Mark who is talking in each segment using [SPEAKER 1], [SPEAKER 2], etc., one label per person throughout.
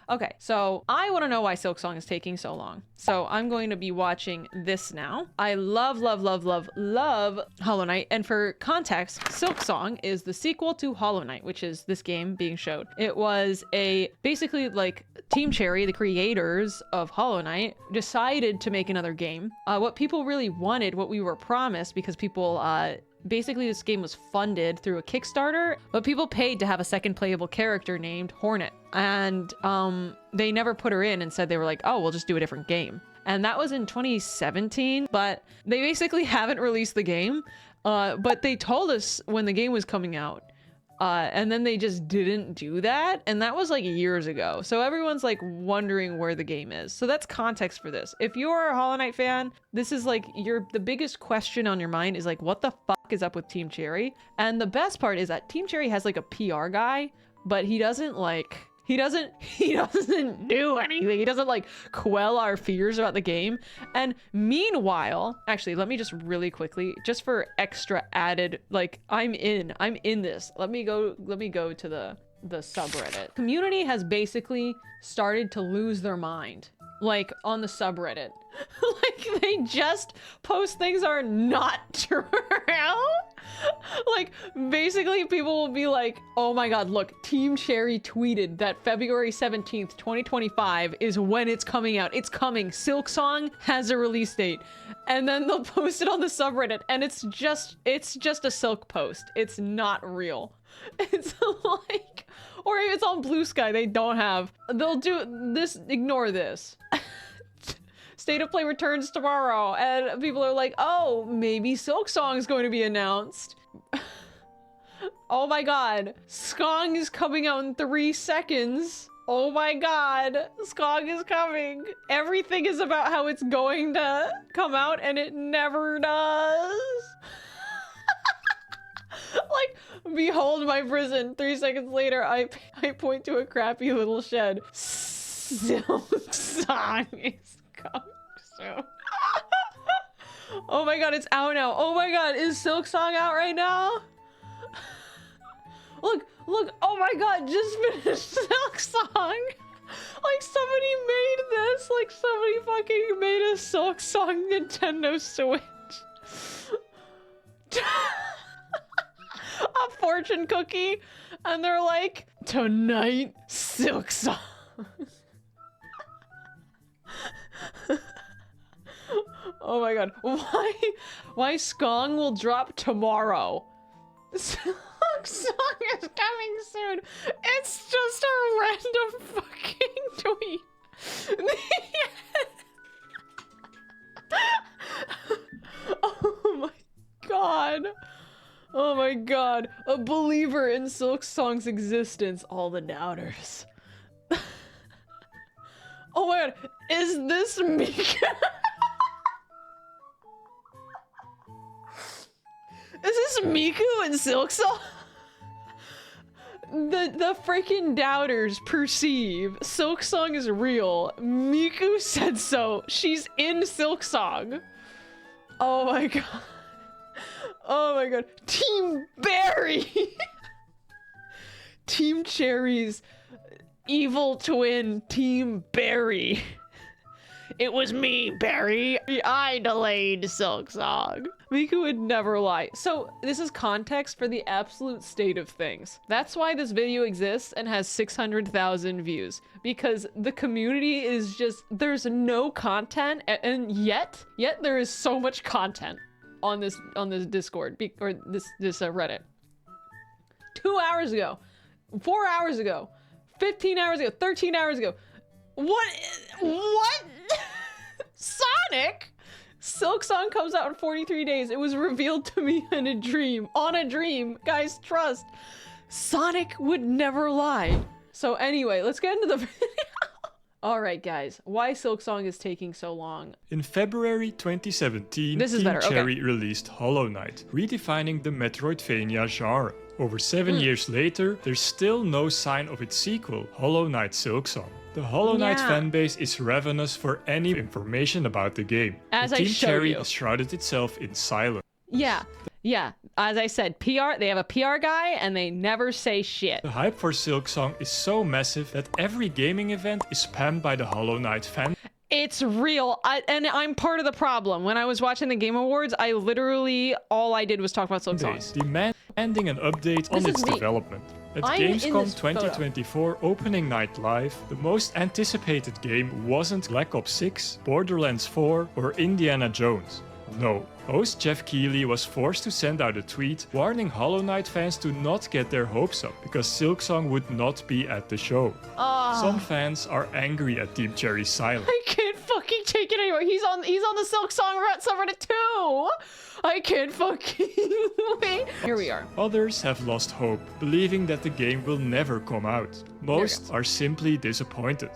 [SPEAKER 1] Okay, so I want to know why Silksong is taking so long. So I'm going to be watching this now. I love Hollow Knight. And for context, Silksong is the sequel to Hollow Knight, which is this game being showed. It was basically like Team Cherry, the creators of Hollow Knight, decided to make another game. What people really wanted, what we were promised, because people basically this game was funded through a Kickstarter, but people paid to have a second playable character named Hornet. And they never put her in and said they were like, oh, we'll just do a different game. And that was in 2017, but they basically haven't released the game. But they told us when the game was coming out. And then they just didn't do that. And that was like years ago. So everyone's like wondering where the game is. So that's context for this. If you're a Hollow Knight fan, this is like the biggest question on your mind is like, what the fuck is up with Team Cherry? And the best part is that Team Cherry has like a PR guy, but he doesn't do anything. He doesn't like quell our fears about the game. And meanwhile, actually, let me just really quickly, just for extra added, like I'm in this. Let me go to the subreddit. Community has basically started to lose their mind. Like on the subreddit. Like they just post things are not true. Like basically people will be like, oh my god, look, Team Cherry tweeted that February 17th, 2025 is when it's coming out. It's coming. Silksong has a release date. And then they'll post it on the subreddit and it's just a Silk post. It's not real. It's like, or if it's on Blue Sky, they'll do this, ignore this. State of Play returns tomorrow, and people are like, oh, maybe Silksong is going to be announced. Oh my god, Skong is coming out in 3 seconds. Oh my god, Skong is coming. Everything is about how it's going to come out, and it never does. Like, behold my prison. 3 seconds later, I point to a crappy little shed. Silksong is coming soon. Oh my god, it's out now. Oh my god, is Silksong out right now? Look, oh my god, just finished Silksong. Like somebody made this. Like somebody fucking made a Silksong Nintendo Switch. A fortune cookie, and they're like, tonight, Silksong. Oh my god, why Skong will drop tomorrow? Silksong is coming soon. It's just a random fucking tweet. Oh my god. Oh my god, a believer in Silksong's existence, all the doubters. Oh my god, is this Mika? Is this Miku and Silksong? The freaking doubters perceive Silksong is real. Miku said so. She's in Silksong. Oh my god. Oh my god. Team Barry! Team Cherry's evil twin, Team Barry. It was me, Barry. I delayed Silksong. Miku would never lie. So this is context for the absolute state of things. That's why this video exists and has 600,000 views. Because the community is just, there's no content, and yet there is so much content on this Discord or this Reddit. 2 hours ago, 4 hours ago, 15 hours ago, 13 hours ago. What? Sonic? Silksong comes out in 43 days. It was revealed to me in a dream. On a dream. Guys, trust. Sonic would never lie. So anyway, let's get into the video. Alright guys, why Silksong is taking so long.
[SPEAKER 2] In February 2017, Team Cherry released Hollow Knight, redefining the Metroidvania genre. Over 7 years later, there's still no sign of its sequel, Hollow Knight Silksong. The Hollow Knight fanbase is ravenous for any information about the game.
[SPEAKER 1] As
[SPEAKER 2] Team
[SPEAKER 1] I showed
[SPEAKER 2] Cherry
[SPEAKER 1] you.
[SPEAKER 2] has shrouded itself in silence.
[SPEAKER 1] Yeah. As I said, PR, they have a PR guy and they never say shit.
[SPEAKER 2] The hype for Silksong is so massive that every gaming event is spammed by the Hollow Knight fan.
[SPEAKER 1] It's real. And I'm part of the problem. When I was watching the Game Awards, I literally, all I did was talk about Silksong.
[SPEAKER 2] Demanding an update on its development. At Gamescom 2024 opening night live, the most anticipated game wasn't Black Ops 6, Borderlands 4 or Indiana Jones. No, host Jeff Keighley was forced to send out a tweet warning Hollow Knight fans to not get their hopes up because Silksong would not be at the show. Some fans are angry at Team Cherry's silence.
[SPEAKER 1] I can't fucking take it anymore. He's on the Silksong subreddit too. I can't fucking wait. Here we are.
[SPEAKER 2] Others have lost hope, believing that the game will never come out. Most are simply disappointed.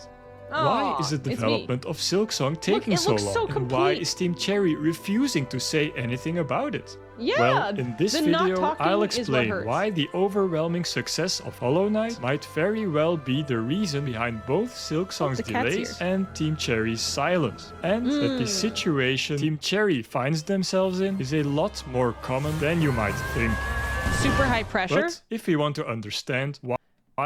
[SPEAKER 2] Why is the development of Silksong taking so long? And why is Team Cherry refusing to say anything about it?
[SPEAKER 1] Yeah,
[SPEAKER 2] well, in this video, I'll explain why the overwhelming success of Hollow Knight might very well be the reason behind both Silksong's delays and Team Cherry's silence. And that the situation Team Cherry finds themselves in is a lot more common than you might think.
[SPEAKER 1] Super high pressure.
[SPEAKER 2] But if we want to understand why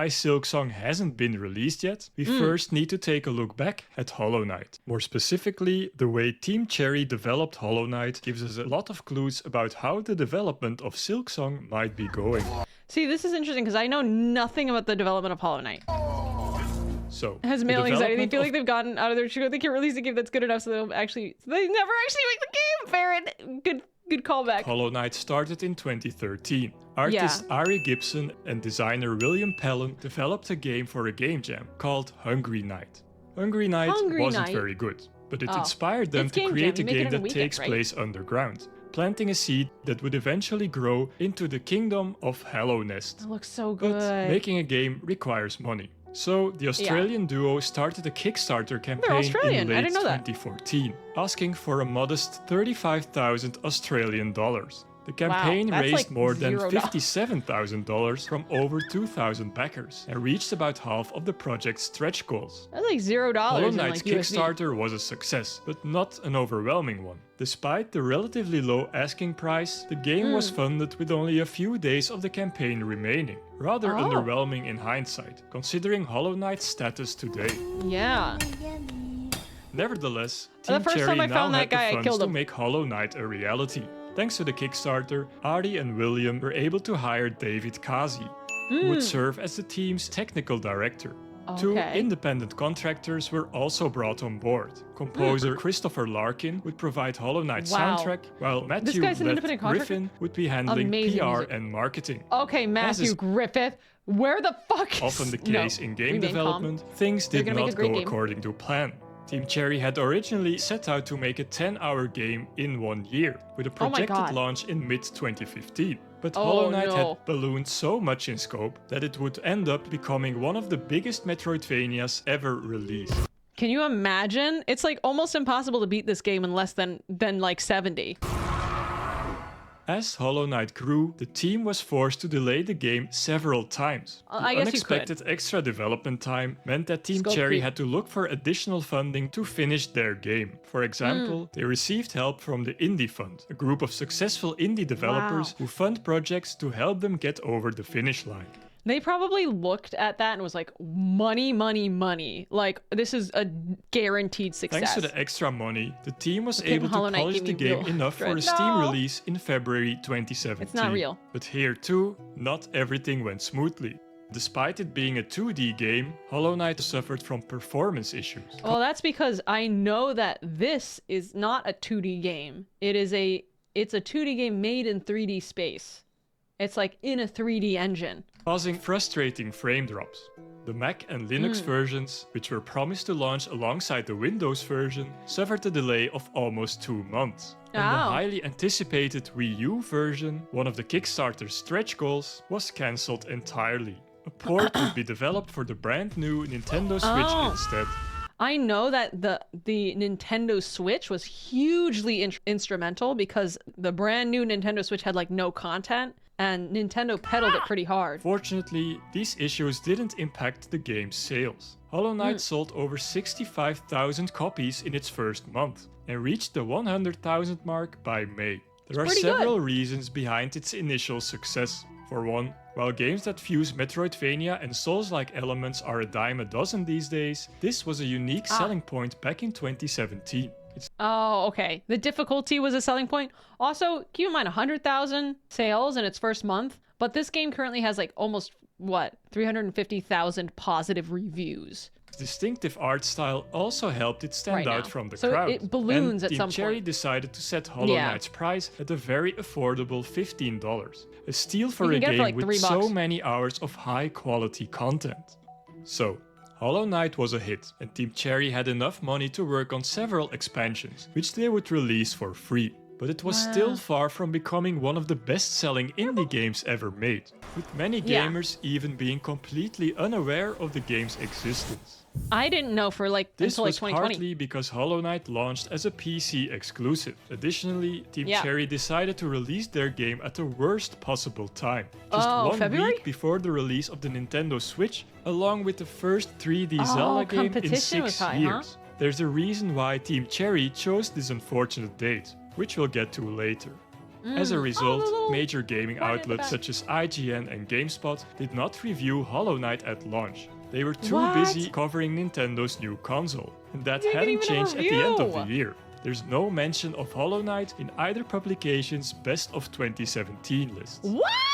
[SPEAKER 2] Silksong hasn't been released yet, we first need to take a look back at Hollow Knight. More specifically, the way Team Cherry developed Hollow Knight gives us a lot of clues about how the development of Silksong might be going.
[SPEAKER 1] See, this is interesting because I know nothing about the development of Hollow Knight.
[SPEAKER 2] So,
[SPEAKER 1] has male anxiety. They feel like they've gotten out of their sugar. They can't release a game that's good enough, so they never actually make the game. Farron, good callback.
[SPEAKER 2] Hollow Knight started in 2013. Artist Ari Gibson and designer William Pellen developed a game for a game jam called Hungry Night. Hungry Night wasn't very good, but it inspired them to create a game that takes place underground, planting a seed that would eventually grow into the kingdom of Hollow Nest.
[SPEAKER 1] That looks so good.
[SPEAKER 2] But making a game requires money. So the Australian duo started a Kickstarter campaign in late 2014, asking for a modest 35,000 Australian dollars. The campaign raised more than $57,000 from over 2,000 backers and reached about half of the project's stretch goals.
[SPEAKER 1] That's like $0.
[SPEAKER 2] Hollow Knight's Kickstarter was a success, but not an overwhelming one. Despite the relatively low asking price, the game was funded with only a few days of the campaign remaining. Rather underwhelming in hindsight, considering Hollow Knight's status today.
[SPEAKER 1] Yeah.
[SPEAKER 2] Nevertheless, Team Cherry now had the funds to make Hollow Knight a reality. Thanks to the Kickstarter, Ari and William were able to hire David Kazi, who would serve as the team's technical director. Two independent contractors were also brought on board. Composer Christopher Larkin would provide Hollow Knight's soundtrack, while Matthew Griffin would be handling PR and marketing.
[SPEAKER 1] Okay, Matthew Griffith, where the fuck is...
[SPEAKER 2] Often the case in game development, things did not go according to plan. Team Cherry had originally set out to make a 10-hour game in 1 year, with a projected launch in mid-2015. But Hollow Knight had ballooned so much in scope that it would end up becoming one of the biggest Metroidvanias ever released.
[SPEAKER 1] Can you imagine? It's like almost impossible to beat this game in less than like 70.
[SPEAKER 2] As Hollow Knight grew, the team was forced to delay the game several times.
[SPEAKER 1] I guess
[SPEAKER 2] unexpected extra development time meant that Team Cherry had to look for additional funding to finish their game. For example, they received help from the Indie Fund, a group of successful indie developers who fund projects to help them get over the finish line.
[SPEAKER 1] They probably looked at that and was like, money, money, money. Like, this is a guaranteed success.
[SPEAKER 2] Thanks to the extra money, the team was able to polish the game enough for a Steam release in February 2017.
[SPEAKER 1] It's not real.
[SPEAKER 2] But here too, not everything went smoothly. Despite it being a 2D game, Hollow Knight suffered from performance issues.
[SPEAKER 1] Well, that's because I know that this is not a 2D game. It's a 2D game made in 3D space. It's like in a 3D engine,
[SPEAKER 2] causing frustrating frame drops. The Mac and Linux versions, which were promised to launch alongside the Windows version, suffered a delay of almost 2 months. And the highly anticipated Wii U version, one of the Kickstarter's stretch goals, was cancelled entirely. A port would be developed for the brand new Nintendo Switch instead.
[SPEAKER 1] I know that the Nintendo Switch was hugely instrumental because the brand new Nintendo Switch had like no content, and Nintendo peddled it pretty hard.
[SPEAKER 2] Fortunately, these issues didn't impact the game's sales. Hollow Knight sold over 65,000 copies in its first month and reached the 100,000 mark by May. There are several reasons behind its initial success. For one, while games that fuse Metroidvania and Souls-like elements are a dime a dozen these days, this was a unique selling point back in 2017.
[SPEAKER 1] Oh, okay. The difficulty was a selling point. Also, keep in mind 100,000 sales in its first month, but this game currently has like almost, what, 350,000 positive reviews.
[SPEAKER 2] Distinctive art style also helped it stand out from the crowd.
[SPEAKER 1] It balloons
[SPEAKER 2] and
[SPEAKER 1] at some
[SPEAKER 2] Team Cherry
[SPEAKER 1] point.
[SPEAKER 2] decided to set Hollow Knight's price at a very affordable $15. A steal for a game
[SPEAKER 1] like
[SPEAKER 2] with so many hours of high quality content. So, Hollow Knight was a hit, and Team Cherry had enough money to work on several expansions, which they would release for free. But it was still far from becoming one of the best-selling indie games ever made, with many gamers even being completely unaware of the game's existence.
[SPEAKER 1] I didn't know for like until like 2020.
[SPEAKER 2] This was partly because Hollow Knight launched as a PC exclusive. Additionally, Team Cherry decided to release their game at the worst possible time. Just 1 week before the release of the Nintendo Switch, along with the first 3D Zelda game in 6 years. There's a reason why Team Cherry chose this unfortunate date, which we'll get to later. As a result, major gaming outlets such as IGN and GameSpot did not review Hollow Knight at launch. They were too busy covering Nintendo's new console, and that hadn't changed at the end of the year. There's no mention of Hollow Knight in either publication's Best of 2017 list.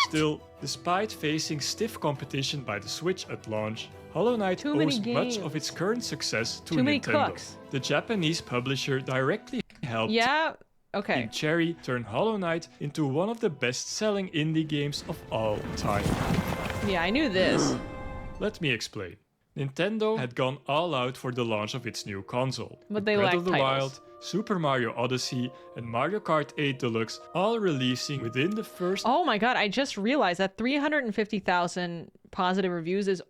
[SPEAKER 2] Still, despite facing stiff competition by the Switch at launch, Hollow Knight owes much of its current success to Nintendo. The Japanese publisher directly helped Team Cherry turn Hollow Knight into one of the best-selling indie games of all time.
[SPEAKER 1] Yeah, I knew this.
[SPEAKER 2] Let me explain. Nintendo had gone all out for the launch of its new console.
[SPEAKER 1] But they
[SPEAKER 2] Breath
[SPEAKER 1] lacked
[SPEAKER 2] of the Wild, Super Mario Odyssey, and Mario Kart 8 Deluxe all releasing within the first...
[SPEAKER 1] Oh my god, I just realized that 350,000 positive reviews is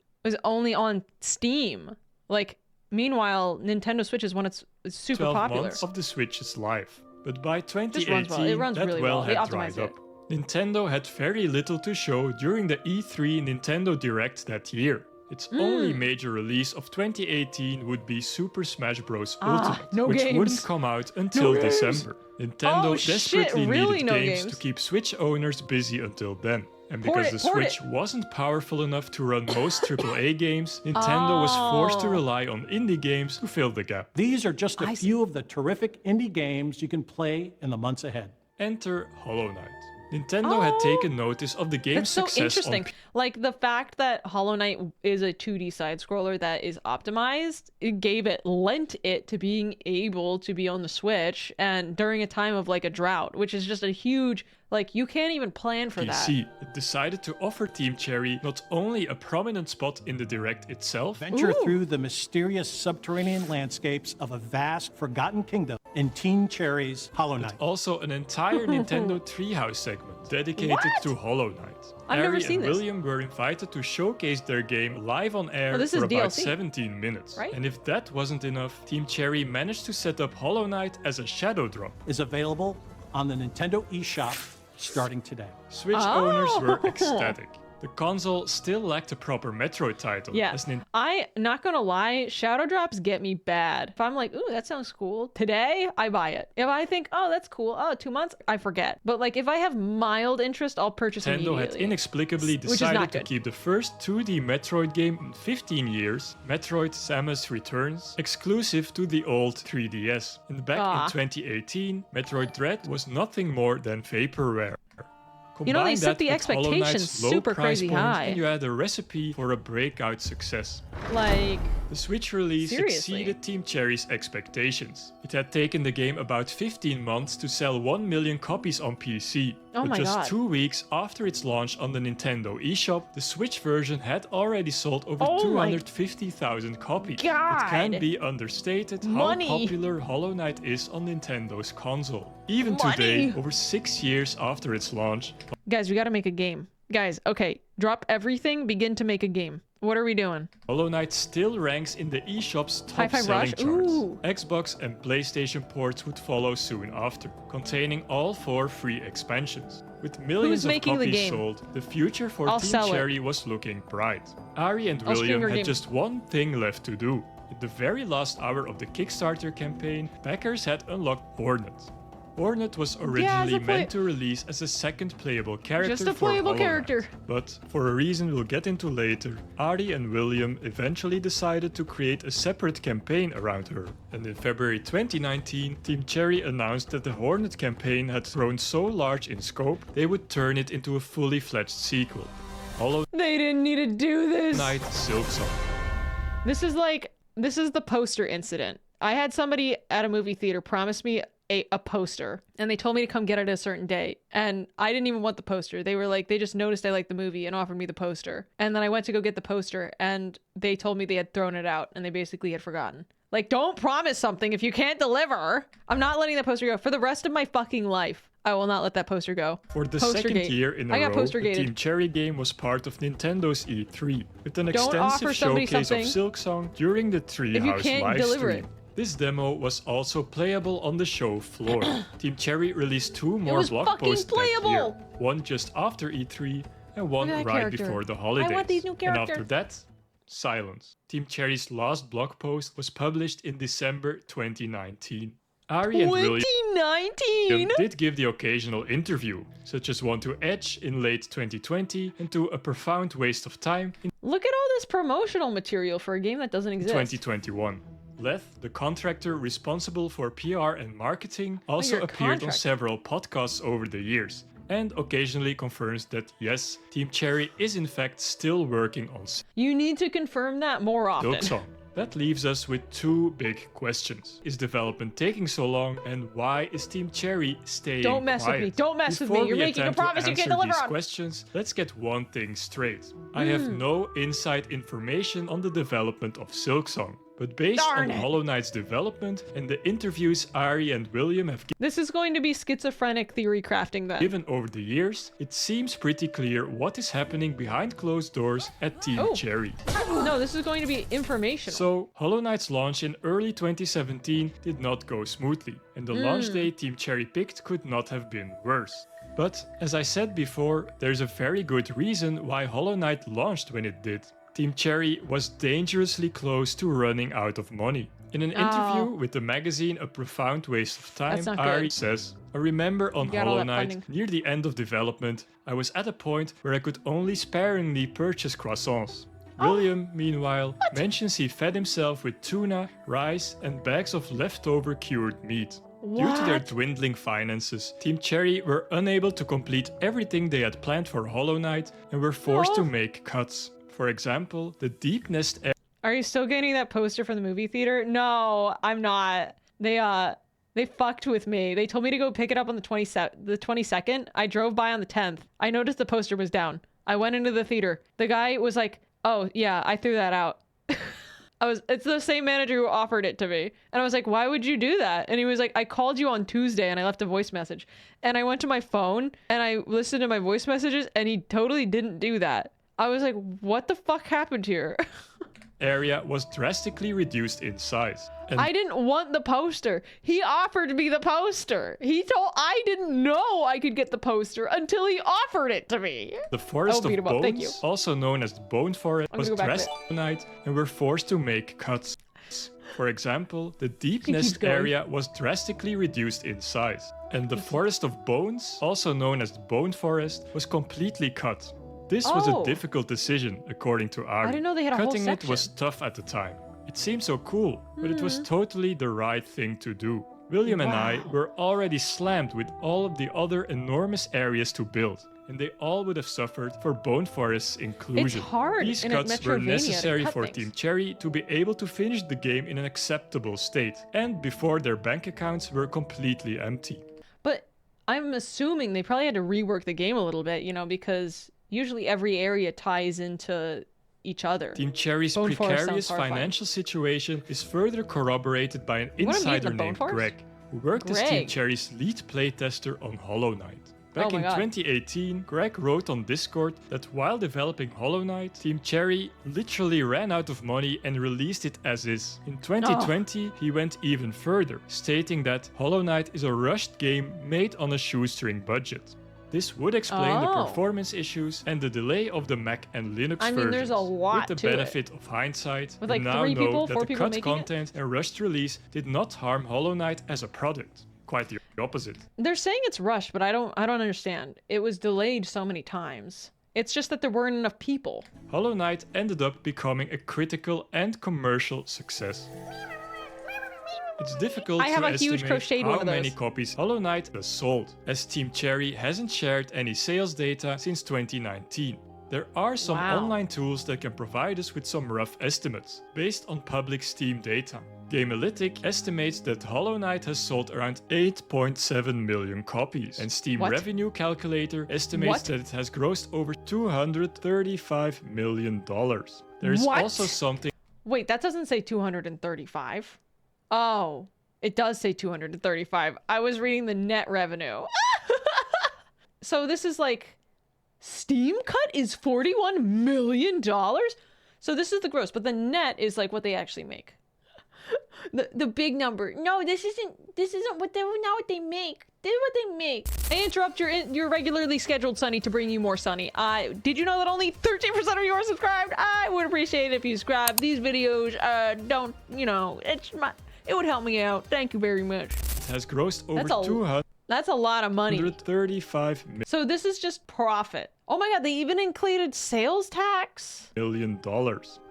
[SPEAKER 1] only on Steam. Like, meanwhile, Nintendo Switch is when it's super
[SPEAKER 2] 12
[SPEAKER 1] popular.
[SPEAKER 2] months of the Switch's life. But by 2018,
[SPEAKER 1] It runs really
[SPEAKER 2] had dried up. Nintendo had very little to show during the E3 Nintendo Direct that year. Its only major release of 2018 would be Super Smash Bros. Ultimate, which wouldn't come out until December. Nintendo desperately needed games to keep Switch owners busy until then. And because the Switch wasn't powerful enough to run most AAA games, Nintendo was forced to rely on indie games to fill the gap.
[SPEAKER 3] These are just a few of the terrific indie games you can play in the months ahead.
[SPEAKER 2] Enter Hollow Knight. Nintendo had taken notice of the game's success.
[SPEAKER 1] That's so interesting. Like the fact that Hollow Knight is a 2D side scroller that is optimized, it lent it to being able to be on the Switch and during a time of like a drought, which is just a huge, like you can't even plan for that.
[SPEAKER 2] It decided to offer Team Cherry not only a prominent spot in the Direct itself,
[SPEAKER 3] venture through the mysterious subterranean landscapes of a vast forgotten kingdom in Team Cherry's Hollow Knight.
[SPEAKER 2] but also an entire Nintendo Treehouse segment dedicated to Hollow Knight.
[SPEAKER 1] I've never
[SPEAKER 2] Harry
[SPEAKER 1] seen
[SPEAKER 2] and
[SPEAKER 1] this.
[SPEAKER 2] William were invited to showcase their game live on air for about 17 minutes.
[SPEAKER 1] Right?
[SPEAKER 2] And if that wasn't enough, Team Cherry managed to set up Hollow Knight as a shadow drop.
[SPEAKER 3] Is available on the Nintendo eShop starting today.
[SPEAKER 2] Switch owners were ecstatic. The console still lacked a proper Metroid title.
[SPEAKER 1] Yeah, I not gonna lie, shadow drops get me bad. If I'm like, ooh, that sounds cool, today I buy it. If I think, oh, that's cool, oh, 2 months, I forget. But like, if I have mild interest, I'll purchase immediately.
[SPEAKER 2] Nintendo had inexplicably decided to keep the first 2D Metroid game in 15 years, Metroid Samus Returns, exclusive to the old 3DS. And back in 2018, Metroid Dread was nothing more than vaporware.
[SPEAKER 1] You know, they set the
[SPEAKER 2] expectations
[SPEAKER 1] expectations super crazy high.
[SPEAKER 2] And you had a recipe for a breakout success.
[SPEAKER 1] Like,
[SPEAKER 2] the Switch release exceeded Team Cherry's expectations. It had taken the game about 15 months to sell 1 million copies on PC. But just 2 weeks after its launch on the Nintendo eShop, the Switch version had already sold over 250,000 copies. It can be understated how popular Hollow Knight is on Nintendo's console. Even today, over 6 years after its launch.
[SPEAKER 1] Guys, we gotta make a game. Guys, okay, drop everything, begin to make a game. What are we doing?
[SPEAKER 2] Hollow Knight still ranks in the eShop's top selling charts. Xbox and PlayStation ports would follow soon after, containing all 4 free expansions. With millions of copies sold, the future for Team Cherry was looking bright. Ari and William had just one thing left to do. In the very last hour of the Kickstarter campaign, backers had unlocked Hornet. Hornet was originally meant to release as a second playable character
[SPEAKER 1] Just a
[SPEAKER 2] for
[SPEAKER 1] playable
[SPEAKER 2] Hollow Knight.
[SPEAKER 1] character.
[SPEAKER 2] But for a reason we'll get into later, Ari and William eventually decided to create a separate campaign around her. And in February 2019, Team Cherry announced that the Hornet campaign had grown so large in scope, they would turn it into a fully fledged sequel. Hollow
[SPEAKER 1] They didn't need to do this.
[SPEAKER 2] Knight Silksong.
[SPEAKER 1] This is the poster incident. I had somebody at a movie theater promise me a poster, and they told me to come get it at a certain date, and I didn't even want the poster. They were like, they just noticed I liked the movie and offered me the poster, and then I went to go get the poster, and they told me they had thrown it out, and they basically had forgotten. Like, don't promise something if you can't deliver. I'm not letting that poster go for the rest of my fucking life. I will not let that poster go.
[SPEAKER 2] For the second year in a row, the Team Cherry game was part of Nintendo's E3, with an extensive showcase of Silksong during the Treehouse livestream. This demo was also playable on the show floor. Team Cherry released 2 more blog posts that year, one just after E3 and one right before the holidays.
[SPEAKER 1] I want these new characters.
[SPEAKER 2] And after that, silence. Team Cherry's last blog post was published in December 2019. Ari and William did give the occasional interview, such as one to Edge in late 2020 and to A Profound Waste of Time in
[SPEAKER 1] Look at all this promotional material for a game that doesn't exist.
[SPEAKER 2] 2021. Leth, the contractor responsible for PR and marketing, also appeared on several podcasts over the years, and occasionally confirms that yes, Team Cherry is in fact still working on
[SPEAKER 1] You need to confirm that more often.
[SPEAKER 2] Silksong. That leaves us with 2 big questions. Is development taking so long, and why is Team Cherry staying
[SPEAKER 1] Don't mess
[SPEAKER 2] quiet?
[SPEAKER 1] with me. Don't mess with me. You're making a promise you can't deliver on.
[SPEAKER 2] Questions, let's get one thing straight. I have no inside information on the development of Silksong. But based on Hollow Knight's development and the interviews Ari and William have
[SPEAKER 1] This is going to be schizophrenic theory crafting then.
[SPEAKER 2] given over the years, it seems pretty clear what is happening behind closed doors at Team Cherry.
[SPEAKER 1] No, this is going to be informational.
[SPEAKER 2] So, Hollow Knight's launch in early 2017 did not go smoothly, and the launch day Team Cherry picked could not have been worse. But, as I said before, there's a very good reason why Hollow Knight launched when it did. Team Cherry was dangerously close to running out of money. In an interview with the magazine A Profound Waste of Time, Ari says, I remember on Hollow Knight, near the end of development, I was at a point where I could only sparingly purchase croissants. William, meanwhile, mentions he fed himself with tuna, rice, and bags of leftover cured meat. Due to their dwindling finances, Team Cherry were unable to complete everything they had planned for Hollow Knight and were forced to make cuts. For example, the Deep Nest area.
[SPEAKER 1] Are you still getting that poster from the movie theater? No, I'm not. They fucked with me. They told me to go pick it up on the 22nd. I drove by on the 10th. I noticed the poster was down. I went into the theater. The guy was like, "Oh, yeah, I threw that out." It's the same manager who offered it to me. And I was like, "Why would you do that?" And he was like, "I called you on Tuesday and I left a voice message." And I went to my phone and I listened to my voice messages and he totally didn't do that. I was like, what the fuck happened here?
[SPEAKER 2] Area was drastically reduced in size. And
[SPEAKER 1] I didn't want the poster. He offered me the poster. I didn't know I could get the poster until he offered it to me.
[SPEAKER 2] The Forest of Bones, also known as the Bone Forest, was dressed night and were forced to make cuts. For example, the Deep Nest area was drastically reduced in size. And the Forest of Bones, also known as the Bone Forest, was completely cut. This was a difficult decision, according to Ari.
[SPEAKER 1] I didn't know they had a whole
[SPEAKER 2] Cutting
[SPEAKER 1] section.
[SPEAKER 2] it was tough at the time. It seemed so cool, but it was totally the right thing to do. William and I were already slammed with all of the other enormous areas to build, and they all would have suffered for Bone Forest's inclusion.
[SPEAKER 1] It's hard.
[SPEAKER 2] These
[SPEAKER 1] in
[SPEAKER 2] cuts were necessary for
[SPEAKER 1] things.
[SPEAKER 2] Team Cherry to be able to finish the game in an acceptable state, and before their bank accounts were completely empty.
[SPEAKER 1] But I'm assuming they probably had to rework the game a little bit, because usually every area ties into each other.
[SPEAKER 2] Team Cherry's precarious financial situation is further corroborated by an insider named Greg, who worked as Team Cherry's lead playtester on Hollow Knight. Back in 2018, Greg wrote on Discord that while developing Hollow Knight, Team Cherry literally ran out of money and released it as is. In 2020, he went even further, stating that Hollow Knight is a rushed game made on a shoestring budget. This would explain the performance issues and the delay of the Mac and Linux versions.
[SPEAKER 1] There's a lot
[SPEAKER 2] With the benefit of hindsight, we now know that the cut content and rushed release did not harm Hollow Knight as a product. quite the opposite.
[SPEAKER 1] They're saying it's rushed, but I don't understand. It was delayed so many times. It's just that there weren't enough people.
[SPEAKER 2] Hollow Knight ended up becoming a critical and commercial success. It's difficult to estimate how many copies Hollow Knight has sold, as Team Cherry hasn't shared any sales data since 2019. There are some online tools that can provide us with some rough estimates, based on public Steam data. Gamealytic estimates that Hollow Knight has sold around 8.7 million copies, and Steam Revenue Calculator estimates that it has grossed over $235 million. There is also something...
[SPEAKER 1] Wait, that doesn't say 235. Oh, it does say 235. I was reading the net revenue. So this is like... Steam cut is $41 million? So this is the gross, but the net is like what they actually make. The big number. No, this isn't what they not what they make. This is what they make. I interrupt your regularly scheduled Sunny to bring you more Sunny. Did you know that only 13% of you are subscribed? I would appreciate it if you subscribe. These videos don't, you know, it would help me out. Thank you very much.
[SPEAKER 2] It has grossed over 200.
[SPEAKER 1] That's a lot of money.
[SPEAKER 2] $135 million.
[SPEAKER 1] So this is just profit. Oh my god, they even included sales tax?
[SPEAKER 2] $1 million.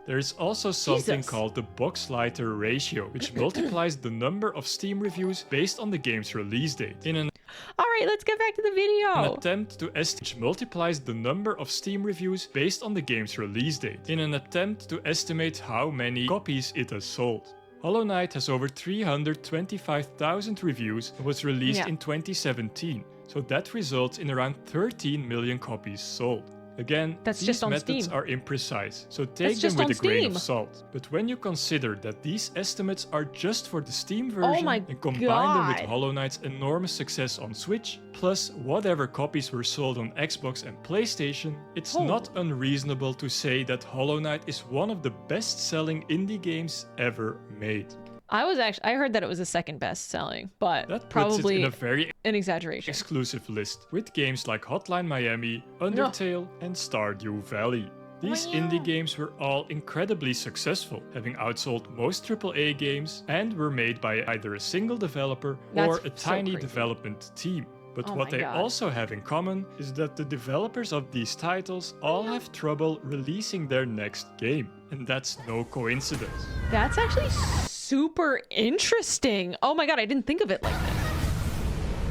[SPEAKER 2] There is also something called the Boxlighter ratio, which multiplies the number of Steam reviews based on the game's release date.
[SPEAKER 1] Alright, let's get back to the video.
[SPEAKER 2] An attempt to estimate multiplies the number of Steam reviews based on the game's release date, in an attempt to estimate how many copies it has sold. Hollow Knight has over 325,000 reviews and was released in 2017, so that results in around 13 million copies sold. Again, these methods are imprecise, so take them with a grain of salt. But when you consider that these estimates are just for the Steam version and combine them with Hollow Knight's enormous success on Switch, plus whatever copies were sold on Xbox and PlayStation, it's not unreasonable to say that Hollow Knight is one of the best-selling indie games ever made.
[SPEAKER 1] I heard that it was the second best selling, but
[SPEAKER 2] that
[SPEAKER 1] probably
[SPEAKER 2] puts it in a very
[SPEAKER 1] an exaggeration.
[SPEAKER 2] Exclusive list with games like Hotline Miami, Undertale, and Stardew Valley. These indie games were all incredibly successful, having outsold most AAA games and were made by either a single developer or a tiny development team. But what they also have in common is that the developers of these titles all have trouble releasing their next game. And that's no coincidence.
[SPEAKER 1] That's actually super interesting. Oh my god, I didn't think of it like this.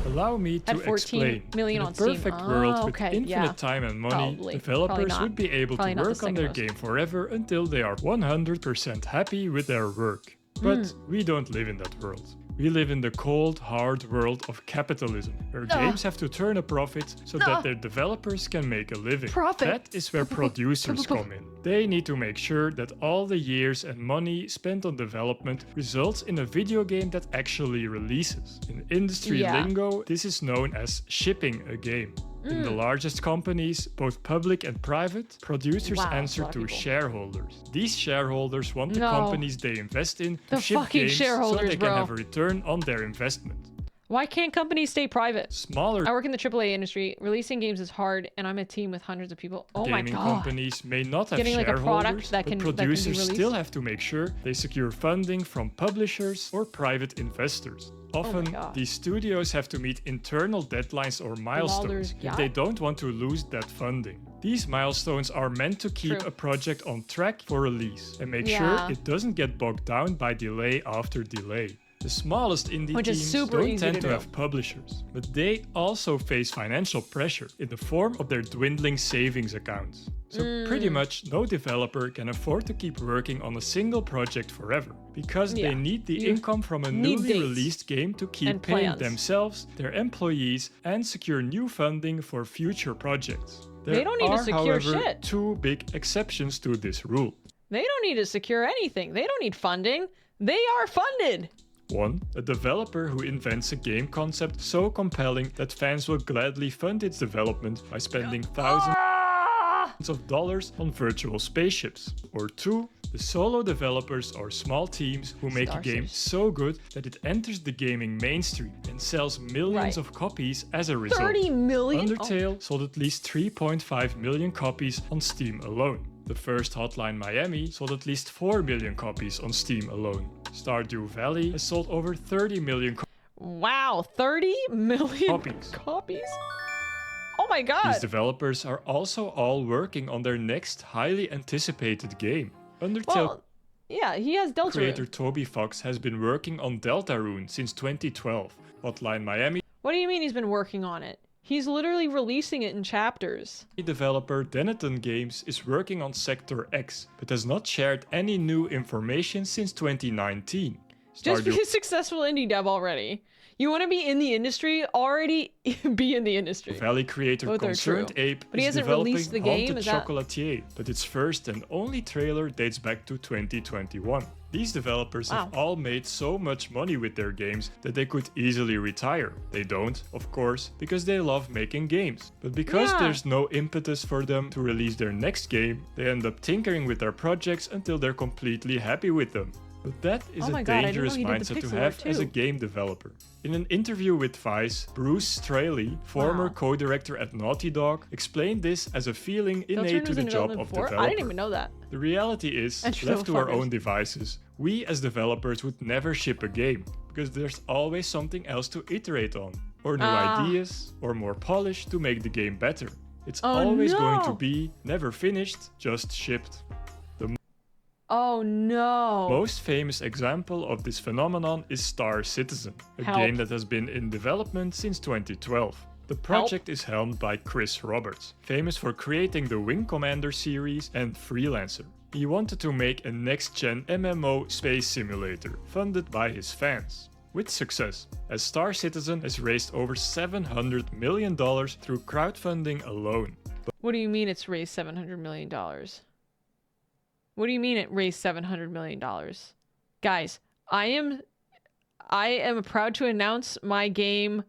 [SPEAKER 2] Allow me to explain. In a perfect world with infinite time and money, developers would be able to work on their game forever until they are 100% happy with their work. But we don't live in that world. We live in the cold, hard world of capitalism, where games have to turn a profit so that their developers can make a living. That is where producers come in. They need to make sure that all the years and money spent on development results in a video game that actually releases. In industry lingo, this is known as shipping a game. In the largest companies, both public and private, producers answer to shareholders. These shareholders want the companies they invest in to ship games so they can have a return on their investment.
[SPEAKER 1] Why can't companies stay private?
[SPEAKER 2] Smaller
[SPEAKER 1] I work in the AAA industry. Releasing games is hard, and I'm a team with hundreds of people. Oh my god.
[SPEAKER 2] Gaming companies may not have shareholders, but producers still have to make sure they secure funding from publishers or private investors. Often, these studios have to meet internal deadlines or milestones if they don't want to lose that funding. These milestones are meant to keep a project on track for release and make sure it doesn't get bogged down by delay after delay. The smallest indie teams don't tend to have publishers, but they also face financial pressure in the form of their dwindling savings accounts. So pretty much no developer can afford to keep working on a single project forever, because they need the income from a newly released game to keep paying themselves, their employees, and secure new funding for future projects.
[SPEAKER 1] They don't need to secure shit.
[SPEAKER 2] Two big exceptions to this rule.
[SPEAKER 1] They don't need to secure anything. They don't need funding. They are funded.
[SPEAKER 2] 1. A developer who invents a game concept so compelling that fans will gladly fund its development by spending thousands of dollars on virtual spaceships. Or 2. The solo developers or small teams who make a game so good that it enters the gaming mainstream and sells millions of copies as a result.
[SPEAKER 1] 30 million?
[SPEAKER 2] Undertale sold at least 3.5 million copies on Steam alone. The first Hotline Miami sold at least 4 million copies on Steam alone. Stardew Valley has sold over 30 million copies.
[SPEAKER 1] Wow, 30 million copies? Oh my god!
[SPEAKER 2] These developers are also all working on their next highly anticipated game. Undertale
[SPEAKER 1] yeah, he has Deltarune.
[SPEAKER 2] Creator Toby Fox has been working on Deltarune since 2012. Hotline Miami.
[SPEAKER 1] What do you mean he's been working on it? He's literally releasing it in chapters.
[SPEAKER 2] Developer Denetton Games is working on Sector X, but has not shared any new information since 2019.
[SPEAKER 1] Just be a successful indie dev already. You want to be in the industry, already be in the industry.
[SPEAKER 2] Valley creator
[SPEAKER 1] Both
[SPEAKER 2] Concerned Ape
[SPEAKER 1] but he
[SPEAKER 2] is
[SPEAKER 1] hasn't
[SPEAKER 2] developing
[SPEAKER 1] released the game,
[SPEAKER 2] Haunted Chocolatier, but its first and only trailer dates back to 2021. These developers have all made so much money with their games that they could easily retire. They don't, of course, because they love making games. But because there's no impetus for them to release their next game, they end up tinkering with their projects until they're completely happy with them. But that is a dangerous mindset to have as a game developer. In an interview with Vice, Bruce Straley, former co-director at Naughty Dog, explained this as a feeling innate to the job of developer.
[SPEAKER 1] I didn't even know that.
[SPEAKER 2] The reality is, left to our own devices, we as developers would never ship a game, because there's always something else to iterate on, or new ideas, or more polish to make the game better. It's always going to be never finished, just shipped.
[SPEAKER 1] Oh no!
[SPEAKER 2] Most famous example of this phenomenon is Star Citizen, a game that has been in development since 2012. The project is helmed by Chris Roberts, famous for creating the Wing Commander series and Freelancer. He wanted to make a next-gen MMO space simulator, funded by his fans. With success, as Star Citizen has raised over $700 million through crowdfunding alone.
[SPEAKER 1] What do you mean it's raised $700 million? What do you mean it raised $700 million? Guys, I am proud to announce my game,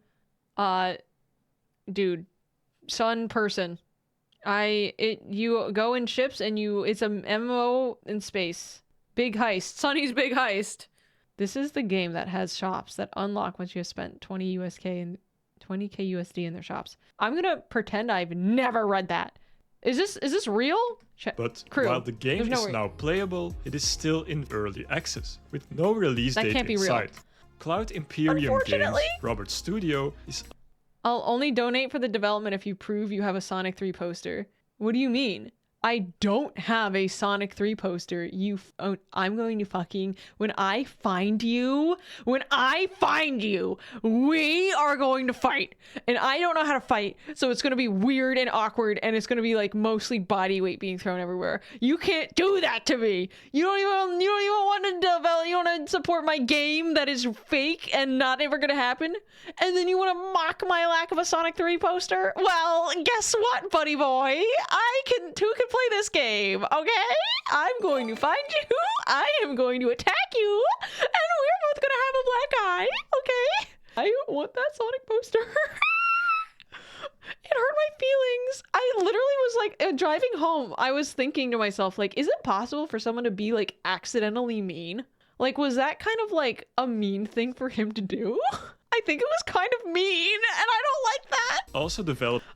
[SPEAKER 1] dude, Sun Person. You go in ships and it's a MMO in space. Big heist. Sunny's Big Heist. This is the game that has shops that unlock once you have spent 20 USD in their shops. I'm gonna pretend I've never read that. Is this real?
[SPEAKER 2] But while the game is now playable, it is still in early access, with no release date in sight. Cloud Imperium Games, Robert's studio, is...
[SPEAKER 1] I'll only donate for the development if you prove you have a Sonic 3 poster. What do you mean? I don't have a Sonic 3 poster. I'm going to fucking... When I find you, we are going to fight. And I don't know how to fight, so it's going to be weird and awkward, and it's going to be like mostly body weight being thrown everywhere. You can't do that to me. You don't even want to develop, you want to support my game that is fake and not ever going to happen? And then you want to mock my lack of a Sonic 3 poster? Well, guess what, buddy boy? Who can play this game, okay? I'm going to find you, I am going to attack you, and we're both gonna have a black eye, okay? I want that Sonic poster. It hurt my feelings. I literally was like, driving home, I was thinking to myself, like, is it possible for someone to be like accidentally mean? Like, was that kind of like a mean thing for him to do? I think it was kind of mean, and I don't like that.
[SPEAKER 2] Also developed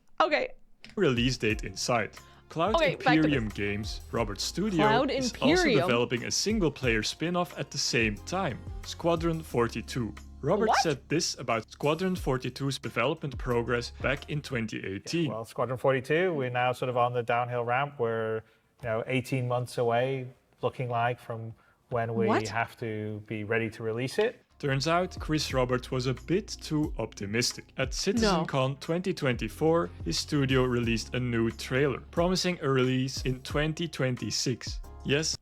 [SPEAKER 2] release date in sight. Cloud Imperium Games, Robert's studio, is also developing a single-player spin-off at the same time, Squadron 42. Robert said this about Squadron 42's development progress back in 2018.
[SPEAKER 4] Well, Squadron 42, we're now sort of on the downhill ramp. We're 18 months away, looking like, from when we have to be ready to release it.
[SPEAKER 2] Turns out, Chris Roberts was a bit too optimistic. At CitizenCon 2024, his studio released a new trailer, promising a release in 2026. Yes,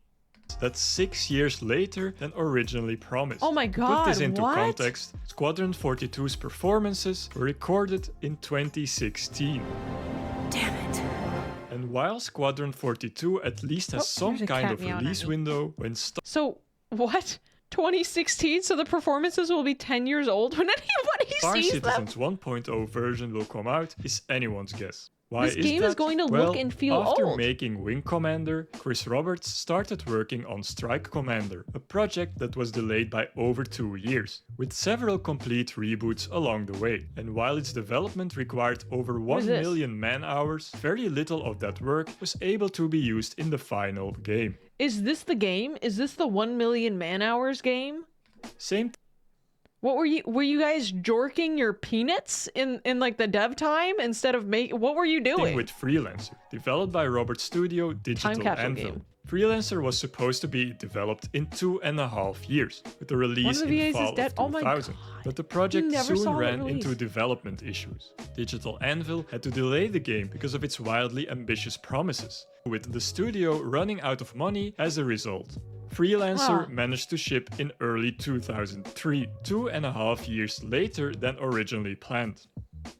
[SPEAKER 2] that's 6 years later than originally promised.
[SPEAKER 1] Oh my god,
[SPEAKER 2] to put this into context, Squadron 42's performances were recorded in 2016.
[SPEAKER 1] Damn it.
[SPEAKER 2] And while Squadron 42 at least has some kind of release window when...
[SPEAKER 1] So, what? 2016, so the performances will be 10 years old when anybody sees them.
[SPEAKER 2] Star Citizen's 1.0 version will come out is anyone's guess. Why
[SPEAKER 1] this game is going to look and feel old.
[SPEAKER 2] After making Wing Commander, Chris Roberts started working on Strike Commander, a project that was delayed by over 2 years, with several complete reboots along the way. And while its development required over 1 million man-hours, very little of that work was able to be used in the final game.
[SPEAKER 1] Is this the game? Is this the 1 million man-hours game?
[SPEAKER 2] Same
[SPEAKER 1] What were you guys jorking your peanuts in like the dev time instead of what were you doing?
[SPEAKER 2] With Freelancer, developed by Robert's studio Digital Anvil.
[SPEAKER 1] Game.
[SPEAKER 2] Freelancer was supposed to be developed in 2.5 years, with the release in fall of 2000. But the project soon ran into development issues. Digital Anvil had to delay the game because of its wildly ambitious promises, with the studio running out of money as a result. Freelancer managed to ship in early 2003, 2.5 years later than originally planned.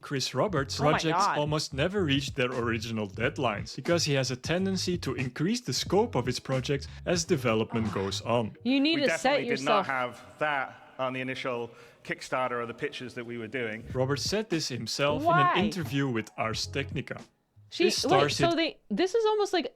[SPEAKER 2] Chris Roberts' projects almost never reached their original deadlines because he has a tendency to increase the scope of his project as development goes on.
[SPEAKER 1] You need to set yourself.
[SPEAKER 5] We definitely did not have that on the initial Kickstarter or the pitches that we were doing.
[SPEAKER 2] Roberts said this himself in an interview with Ars Technica.
[SPEAKER 1] This is almost like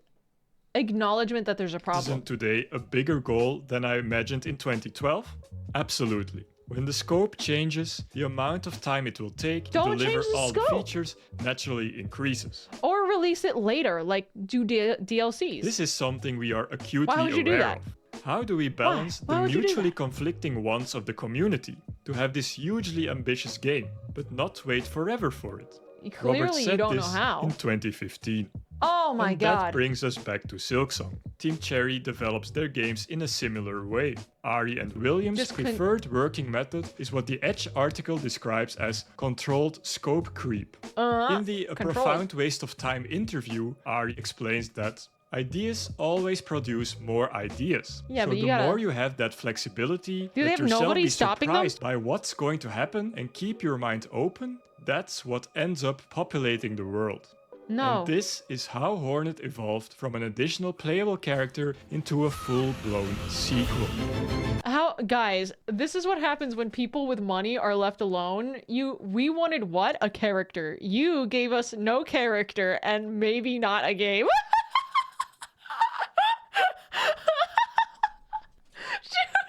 [SPEAKER 1] acknowledgement that there's a problem.
[SPEAKER 2] Isn't today a bigger goal than I imagined in 2012? Absolutely. When the scope changes, the amount of time it will take to deliver all the features naturally increases.
[SPEAKER 1] Or release it later, like do DLCs.
[SPEAKER 2] This is something we are acutely aware of. How do we balance the mutually conflicting wants of the community to have this hugely ambitious game, but not wait forever for it?
[SPEAKER 1] Clearly you don't know how.
[SPEAKER 2] In 2015.
[SPEAKER 1] Oh my god.
[SPEAKER 2] That brings us back to Silksong. Team Cherry develops their games in a similar way. Ari and Williams' preferred working method is what the Edge article describes as controlled scope creep. In the A Profound Waste of Time interview, Ari explains that ideas always produce more ideas.
[SPEAKER 1] Yeah,
[SPEAKER 2] so
[SPEAKER 1] but
[SPEAKER 2] the more you have that flexibility,
[SPEAKER 1] do they have nobody stopping them?
[SPEAKER 2] By what's going to happen and keep your mind open, that's what ends up populating the world.
[SPEAKER 1] No.
[SPEAKER 2] And this is how Hornet evolved from an additional playable character into a full-blown sequel.
[SPEAKER 1] Guys, this is what happens when people with money are left alone. We wanted what? A character. You gave us no character and maybe not a game.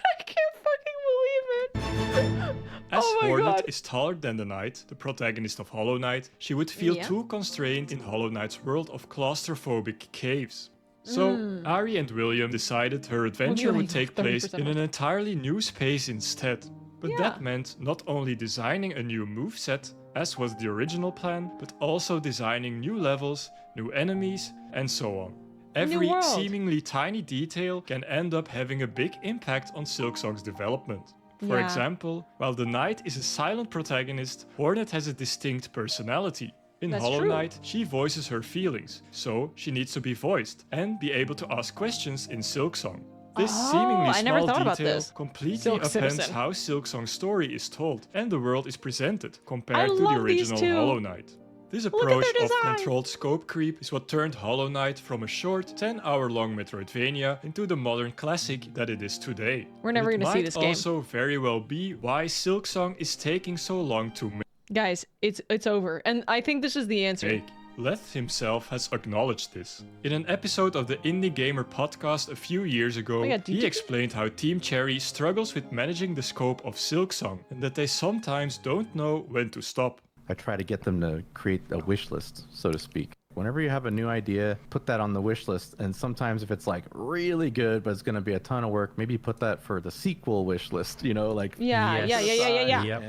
[SPEAKER 1] I can't fucking believe it.
[SPEAKER 2] As Hornet is taller than the Knight, the protagonist of Hollow Knight, she would feel too constrained in Hollow Knight's world of claustrophobic caves. So, Ari and William decided her adventure would take place in an entirely new space instead. But that meant not only designing a new moveset, as was the original plan, but also designing new levels, new enemies, and so on. Every seemingly tiny detail can end up having a big impact on Silksong's development. For example, while the Knight is a silent protagonist, Hornet has a distinct personality. In Hollow Knight, she voices her feelings, so she needs to be voiced and be able to ask questions in Silksong. This seemingly small detail completely upends how Silksong's story is told and the world is presented compared to the original Hollow Knight. This approach of controlled scope creep is what turned Hollow Knight from a short 10-hour-long Metroidvania into the modern classic that it is today.
[SPEAKER 1] We're never going to see this game.
[SPEAKER 2] It might also very well be why Silksong is taking so long to make.
[SPEAKER 1] Guys, it's over, and I think this is the answer.
[SPEAKER 2] Leth himself has acknowledged this. In an episode of the Indie Gamer podcast a few years ago, he explained how Team Cherry struggles with managing the scope of Silksong, and that they sometimes don't know when to stop.
[SPEAKER 6] I try to get them to create a wish list, so to speak. Whenever you have a new idea, put that on the wish list. And sometimes if it's like really good, but it's going to be a ton of work, maybe put that for the sequel wish list, you know, like.
[SPEAKER 1] Yeah.
[SPEAKER 6] Yep.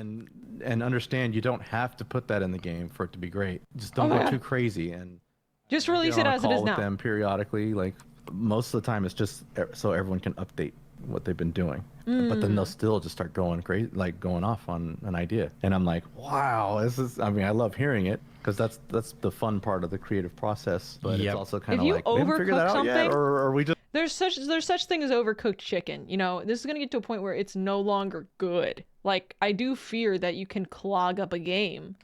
[SPEAKER 6] And understand you don't have to put that in the game for it to be great. Just don't go too crazy and
[SPEAKER 1] just release it as it is now.
[SPEAKER 6] With them periodically, like most of the time it's just so everyone can update what they've been doing. But then they'll still just start going crazy, like going off on an idea. And I'm like, wow, I love hearing it because that's the fun part of the creative process. But it's also kind of like, we haven't figured that out yet, or are we just...
[SPEAKER 1] There's such thing as overcooked chicken. You know, this is going to get to a point where it's no longer good. Like, I do fear that you can clog up a game.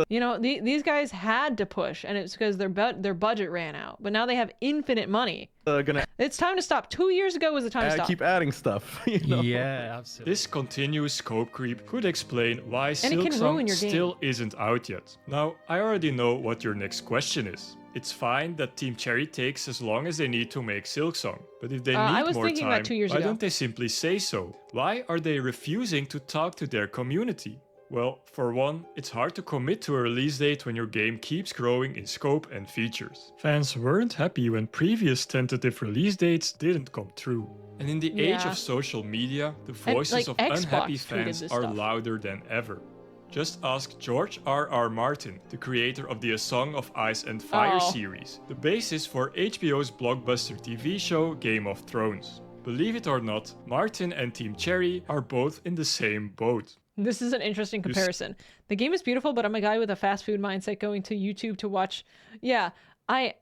[SPEAKER 1] You know, these guys had to push, and it's because their budget ran out. But now they have infinite money. It's time to stop. 2 years ago was the time to stop.
[SPEAKER 6] Keep adding stuff. You know?
[SPEAKER 2] Yeah, absolutely. This continuous scope creep could explain why Silksong still isn't out yet. Now, I already know what your next question is. It's fine that Team Cherry takes as long as they need to make Silksong. But if they need more time, why don't they simply say so? Why are they refusing to talk to their community? Well, for one, it's hard to commit to a release date when your game keeps growing in scope and features. Fans weren't happy when previous tentative release dates didn't come true. And in the age of social media, the voices of unhappy fans are louder than ever. Just ask George R.R. Martin, the creator of the A Song of Ice and Fire series, the basis for HBO's blockbuster TV show Game of Thrones. Believe it or not, Martin and Team Cherry are both in the same boat.
[SPEAKER 1] This is an interesting comparison. The game is beautiful, but I'm a guy with a fast food mindset going to YouTube to watch. Yeah, I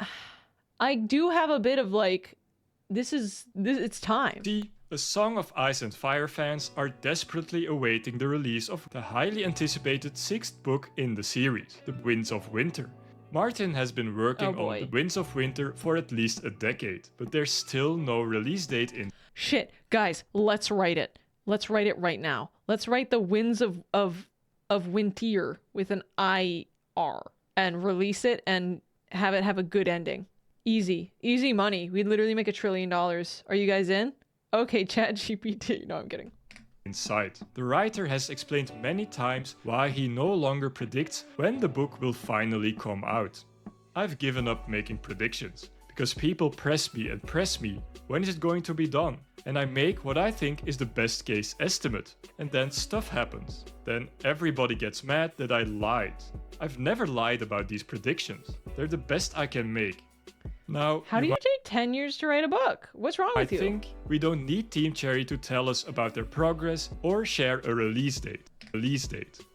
[SPEAKER 1] do have a bit of like, it's time.
[SPEAKER 2] See, A Song of Ice and Fire fans are desperately awaiting the release of the highly anticipated 6th book in the series, The Winds of Winter. Martin has been working on The Winds of Winter for at least a decade, but there's still no release date in.
[SPEAKER 1] Shit, guys, let's write it. Let's write it right now. Let's write The Winds of Winter with an IR and release it and have it have a good ending. Easy money. We'd literally make $1 trillion. Are you guys in? Okay, ChatGPT. No, I'm kidding.
[SPEAKER 2] Inside. The writer has explained many times why he no longer predicts when the book will finally come out. I've given up making predictions, because people press me, when is it going to be done? And I make what I think is the best case estimate, and then stuff happens. Then everybody gets mad that I lied. I've never lied about these predictions. They're the best I can make. Now,
[SPEAKER 1] how do you take 10 years to write a book? What's wrong with you?
[SPEAKER 2] I think we don't need Team Cherry to tell us about their progress or share a release date.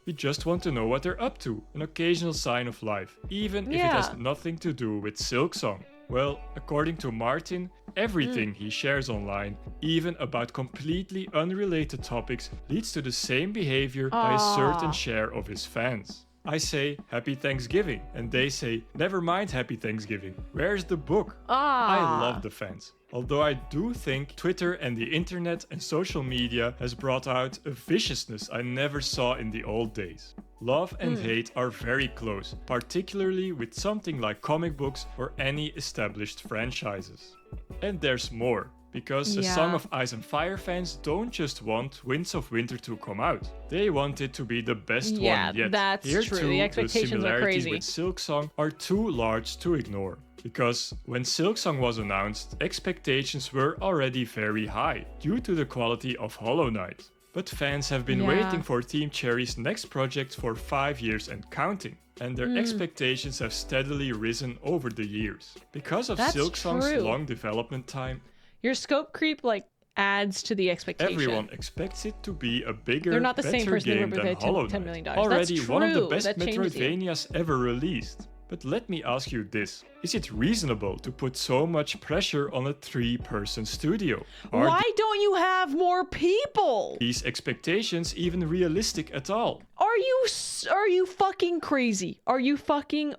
[SPEAKER 2] We just want to know what they're up to, an occasional sign of life, even if it has nothing to do with Silksong. Well, according to Martin, everything he shares online, even about completely unrelated topics, leads to the same behavior by a certain share of his fans. I say Happy Thanksgiving, and they say never mind Happy Thanksgiving. Where's the book? I love the fans. Although I do think Twitter and the internet and social media has brought out a viciousness I never saw in the old days. Love and hate are very close, particularly with something like comic books or any established franchises. And there's more. Because A Song of Ice and Fire fans don't just want Winds of Winter to come out. They want it to be the best one yet.
[SPEAKER 1] Yeah, that's
[SPEAKER 2] Here
[SPEAKER 1] true.
[SPEAKER 2] Too,
[SPEAKER 1] the expectations are crazy.
[SPEAKER 2] The similarities with Silksong are too large to ignore. Because when Silksong was announced, expectations were already very high, due to the quality of Hollow Knight. But fans have been waiting for Team Cherry's next project for 5 years and counting. And their expectations have steadily risen over the years. Because of Silksong's long development time,
[SPEAKER 1] your scope creep like adds to the expectation.
[SPEAKER 2] Everyone expects it to be a bigger,
[SPEAKER 1] They're not the same
[SPEAKER 2] better
[SPEAKER 1] person
[SPEAKER 2] game than Hollow
[SPEAKER 1] $10
[SPEAKER 2] Knight.
[SPEAKER 1] million.
[SPEAKER 2] Already
[SPEAKER 1] That's
[SPEAKER 2] one of the
[SPEAKER 1] true.
[SPEAKER 2] best
[SPEAKER 1] That changes
[SPEAKER 2] Metroidvanias ever released. But let me ask you this. Is it reasonable to put so much pressure on a 3-person studio?
[SPEAKER 1] Why don't you have more people?
[SPEAKER 2] These expectations even realistic at all?
[SPEAKER 1] Are you fucking crazy? Are you fucking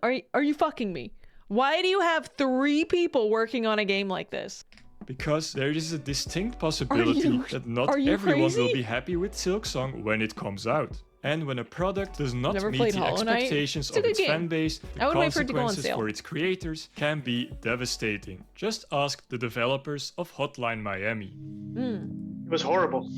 [SPEAKER 1] me? Why do you have 3 people working on a game like this?
[SPEAKER 2] Because there is a distinct possibility that not everyone will be happy with Silksong when it comes out. And when a product does not meet the expectations of its fanbase, the consequences for its creators can be devastating. Just ask the developers of Hotline Miami.
[SPEAKER 7] It was horrible.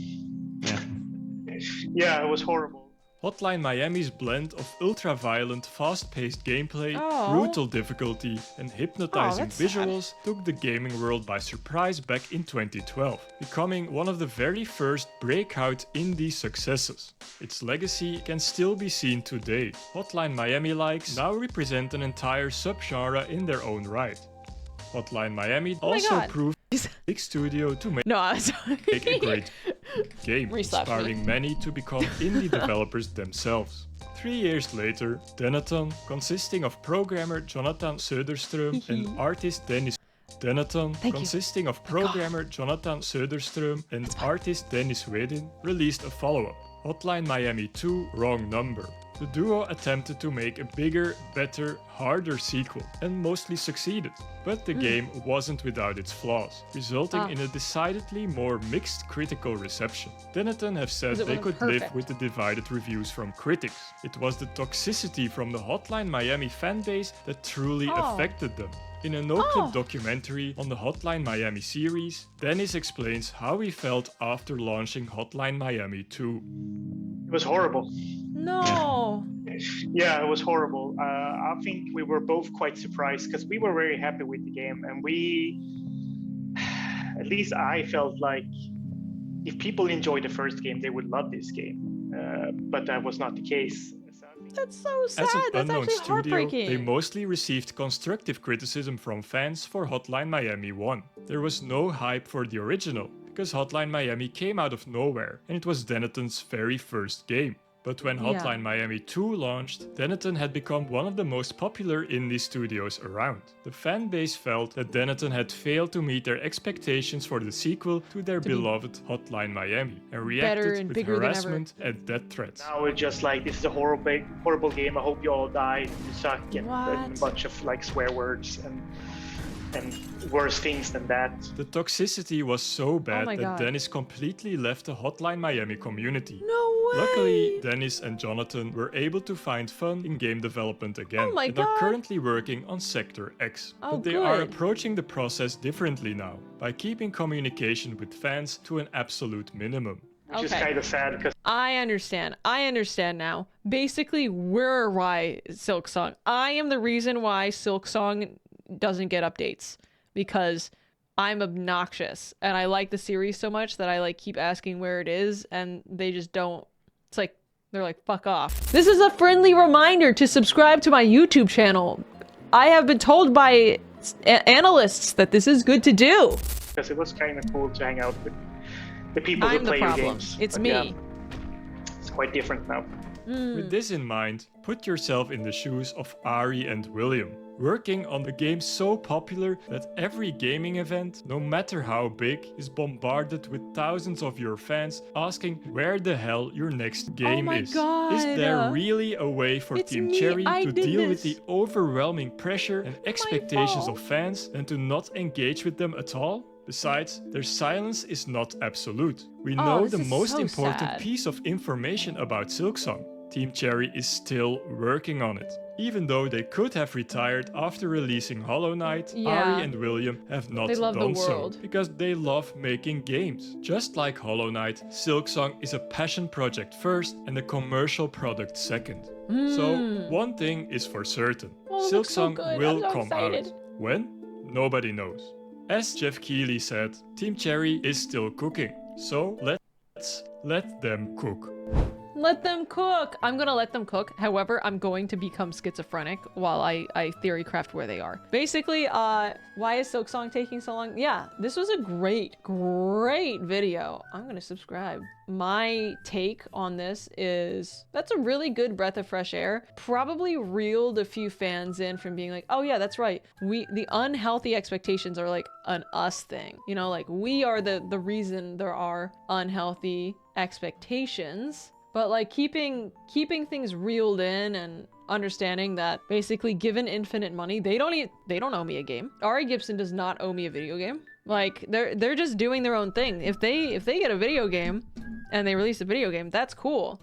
[SPEAKER 7] Yeah, it was horrible.
[SPEAKER 2] Hotline Miami's blend of ultra-violent, fast-paced gameplay, brutal difficulty, and hypnotizing visuals took the gaming world by surprise back in 2012, becoming one of the very first breakout indie successes. Its legacy can still be seen today. Hotline Miami likes now represent an entire subgenre in their own right. Hotline Miami also proved a big studio to make a great game, inspiring many to become indie developers themselves. 3 years later, Denaton, consisting of programmer Jonathan Söderström and artist Dennis Wedin, released a follow-up, Hotline Miami 2 Wrong Number. The duo attempted to make a bigger, better, harder sequel, and mostly succeeded. But the game wasn't without its flaws, resulting in a decidedly more mixed critical reception. Denaton have said they could live with the divided reviews from critics. It was the toxicity from the Hotline Miami fanbase that truly affected them. In a no-clip documentary on the Hotline Miami series, Dennis explains how he felt after launching Hotline Miami 2.
[SPEAKER 7] It was horrible.
[SPEAKER 1] No.
[SPEAKER 7] Yeah, it was horrible. I think we were both quite surprised because we were very happy with the game, and at least I felt like if people enjoyed the first game, they would love this game. But that was not the case.
[SPEAKER 1] That's so sad.
[SPEAKER 2] As an
[SPEAKER 1] That's
[SPEAKER 2] unknown
[SPEAKER 1] actually
[SPEAKER 2] studio,
[SPEAKER 1] heartbreaking.
[SPEAKER 2] they mostly received constructive criticism from fans for Hotline Miami 1. There was no hype for the original, because Hotline Miami came out of nowhere and it was Denethon's very first game. But when Hotline Miami 2 launched, Denethon had become one of the most popular indie studios around. The fan base felt that Denethon had failed to meet their expectations for the sequel to their beloved Hotline Miami and reacted with harassment and death threats.
[SPEAKER 7] Now it's just like, this is a horrible game, I hope you all die, you suck, and a bunch of like swear words and worse things than that.
[SPEAKER 2] The toxicity was so bad that
[SPEAKER 1] God.
[SPEAKER 2] Dennis completely left the Hotline Miami community.
[SPEAKER 1] No way.
[SPEAKER 2] Luckily, Dennis and Jonathan were able to find fun in game development again and are currently working on Sector X. But they are approaching the process differently now, by keeping communication with fans to an absolute minimum.
[SPEAKER 7] Which is kind of sad because
[SPEAKER 1] I understand now. Basically, we're why Silksong. I am the reason why Silksong doesn't get updates, because I'm obnoxious and I like the series so much that I like keep asking where it is and they just don't. It's like they're like, fuck off. This is a friendly reminder to subscribe to my YouTube channel. I have been told by analysts that this is good to do.
[SPEAKER 7] Because it was kind of cool to hang out with the people who play your games.
[SPEAKER 1] It's
[SPEAKER 7] But
[SPEAKER 1] me.
[SPEAKER 7] yeah, it's quite different now.
[SPEAKER 2] With this in mind, put yourself in the shoes of Ari and William, working on a game so popular that every gaming event, no matter how big, is bombarded with thousands of your fans asking where the hell your next game is. Is there really a way for Team Cherry to deal with the overwhelming pressure and expectations of fans and to not engage with them at all? Besides, their silence is not absolute. We know the most important piece of information about Silksong. Team Cherry is still working on it. Even though they could have retired after releasing Hollow Knight, Ari and William have not done so, because they love making games. Just like Hollow Knight, Silksong is a passion project first and a commercial product second. So, one thing is for certain, Silksong will come out. When? Nobody knows. As Jeff Keighley said, Team Cherry is still cooking, so let's let them cook.
[SPEAKER 1] Let them cook. I'm gonna let them cook. However, I'm going to become schizophrenic while I theory craft where they are. Basically, why is Silksong taking so long? Yeah, this was a great video. I'm gonna subscribe. My take on this is that's a really good breath of fresh air. Probably reeled a few fans in from being like, oh yeah, that's right. The unhealthy expectations are like an us thing. You know, like we are the reason there are unhealthy expectations. But like keeping things reeled in and understanding that basically given infinite money, they don't owe me a game. Ari Gibson does not owe me a video game. Like they're just doing their own thing. If they get a video game and they release a video game, that's cool.